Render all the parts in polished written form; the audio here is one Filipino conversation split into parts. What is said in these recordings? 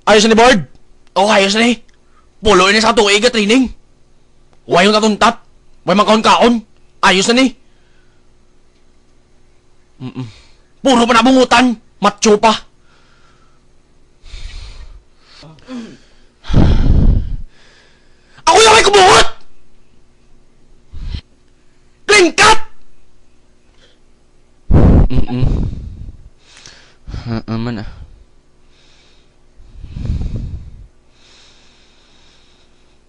Ayos na ni Board? Oo, ayos na ni. Pulo na sa tuig at training. Huwag yung tatuntat. Huwag magkaon-kaon. Ayos na ni. Puro pa nabungutan. Macho pa. Ako yung may kubungot! Clean cut! Man ah.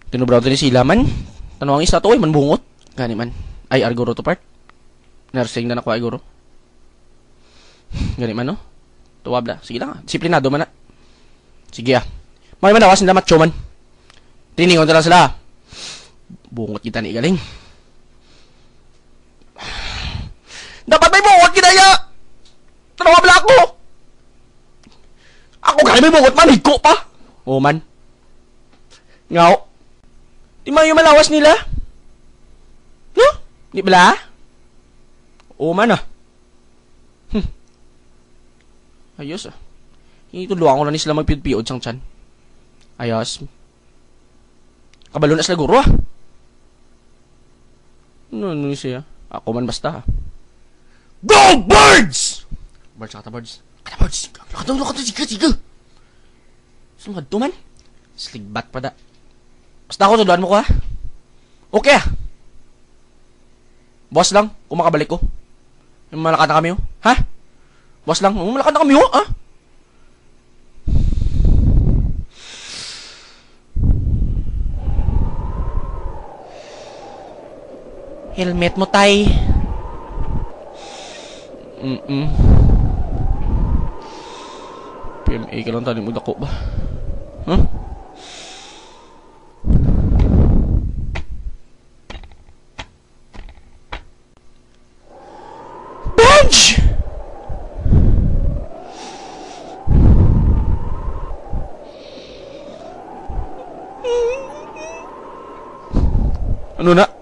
Tinubraw din sila man. Tanong ang isa to ay manbungot. Gani man. Ay arguro to part. Nursing na nako ay guro. Gani man no. Tuwab na. Sige lang. Disiplinado man na. Sige ah. May manawas nila macho man. Tiningon na lang sila. Bungot kita ni galing. Dapat may bungot kita ya. Tanong abla ako. Ako gani may bungot man. Hiko pa. O man. Ngaw. Di man yung malawas nila? No? Di bala? O man ah. Ayos ah. Ituluan ko na ni sila magpiyod-piyod sang tiyan. Ayos. Kabalo na sila guro ah. Ano siya? Ako man basta ah. Go Birds! Birds, kata Birds. Kata Birds. Kata, siga. Sumad to man. Sligbat pa da. Basta ako, tuduan mo ko ha. Okay ah. Boss lang, kung makabalik ko. Yung malakad na kami oh. Ha? Boss lang, malakad na kami oh. Ha? Helmet mo tay. PMA ka lang tani mo dako ba? Huh? Bench! Ano na?